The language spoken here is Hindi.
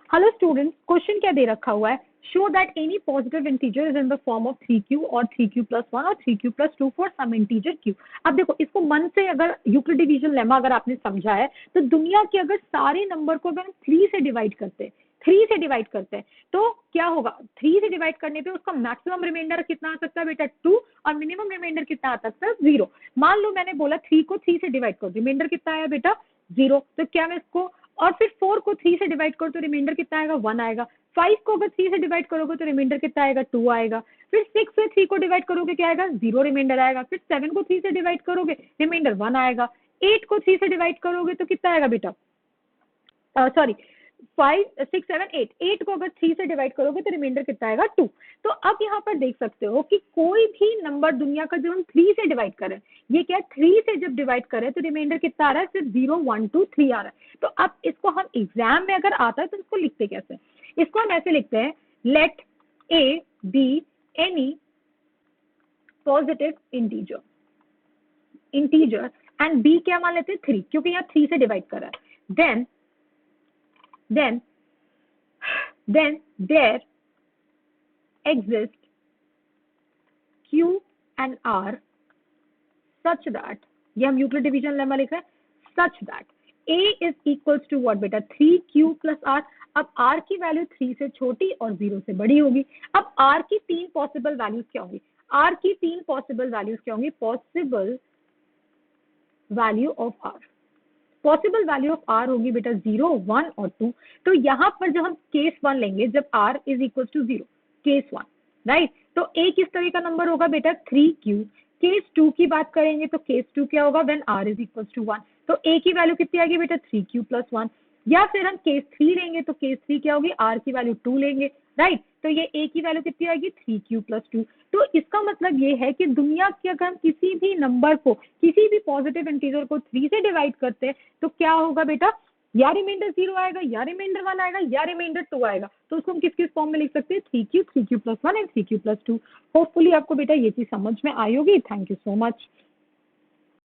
हेलो स्टूडेंट्स, क्वेश्चन क्या दे रखा हुआ है, show that any positive integer is in the form of 3q और 3q+1 और 3q+2 for some integer q। अब देखो, इसको मन से अगर यूक्लिड डिवीजन लेमा अगर आपने समझा है तो दुनिया के अगर सारे नंबर को अगर हम 3 से डिवाइड करते हैं, 3 से डिवाइड करते हैं तो क्या होगा, 3 से डिवाइड करने पे उसका मैक्सिमम रिमाइंडर कितना आ सकता है बेटा 2 और मिनिमम रिमाइंडर कितना आ सकता है 0। मान लो मैंने बोला 3 को 3 से डिवाइड करो, रिमाइंडर कितना आया बेटा 0, तो क्या मैं इसको, और फिर 4 को 3 से डिवाइड करो तो रिमाइंडर कितना आएगा 1 आएगा, 5 को अगर 3 से डिवाइड करोगे तो रिमाइंडर कितना आएगा 2 आएगा, फिर 6 से 3 को डिवाइड करोगे क्या आएगा 0 रिमाइंडर आएगा, फिर 7 को 3 से डिवाइड करोगे रिमाइंडर 1 आएगा, 8 को 3 से डिवाइड करोगे तो कितना आएगा बेटा, सॉरी 5 6 7 8, 8 को अगर 3 से डिवाइड करोगे तो रिमाइंडर कितना आएगा 2। तो अब यहाँ पर देख सकते हो कि कोई भी नंबर दुनिया का जब हम 3 से डिवाइड करें, ये क्या 3 से जब डिवाइड करें तो रिमाइंडर कितना आ रहा है, सिर्फ 0 1 2 3 आ रहा है। तो अब इसको हम एग्जाम में अगर आता है तो इसको लिखते कैसे, इसको हम ऐसे लिखते हैं, let A B any positive integer and B क्या मान लेते हैं 3, क्योंकि यहाँ 3 से डिवाइड कर रहा है, then there exist q and r such that, ये हम यूक्लिड डिवीजन लेमा लिख रहे हैं, such that a is equals to what बेटा 3q plus r। अब r की वैल्यू 3 से छोटी और 0 से बड़ी होगी। अब r की 3 पॉसिबल वैल्यूज क्या होंगी, r की 3 पॉसिबल वैल्यूज क्या होंगी, possible value of r, possible value of r होगी बेटा 0 1 और 2। तो यहाँ पर जब हम केस 1 लेंगे, जब r is equal to 0, case 1 right, तो a किस तरह का नंबर होगा बेटा 3q। केस 2 की बात करेंगे तो केस 2 क्या होगा, when r is equal to 1, तो a की वैल्यू कितनी आएगी बेटा 3q+1। या फिर हम केस 3 लेंगे तो केस 3 क्या होगी, r की वैल्यू 2 लेंगे राइट, तो ये a की वैल्यू कितनी आएगी 3q+2। तो इसका मतलब ये है कि दुनिया के अगर हम किसी भी नंबर को, किसी भी पॉजिटिव इंटीजर को 3 से डिवाइड करते हैं तो क्या होगा बेटा, या रिमाइंडर 0 आएगा, या रिमाइंडर 1 आएगा, या रिमाइंडर 2 आएगा। तो उसको हम किस किस फॉर्म में लिख सकते हैं, 3q, 3q+1 and 3q+2। Hopefully आपको बेटा ये चीज समझ में आई होगी। Thank you so much.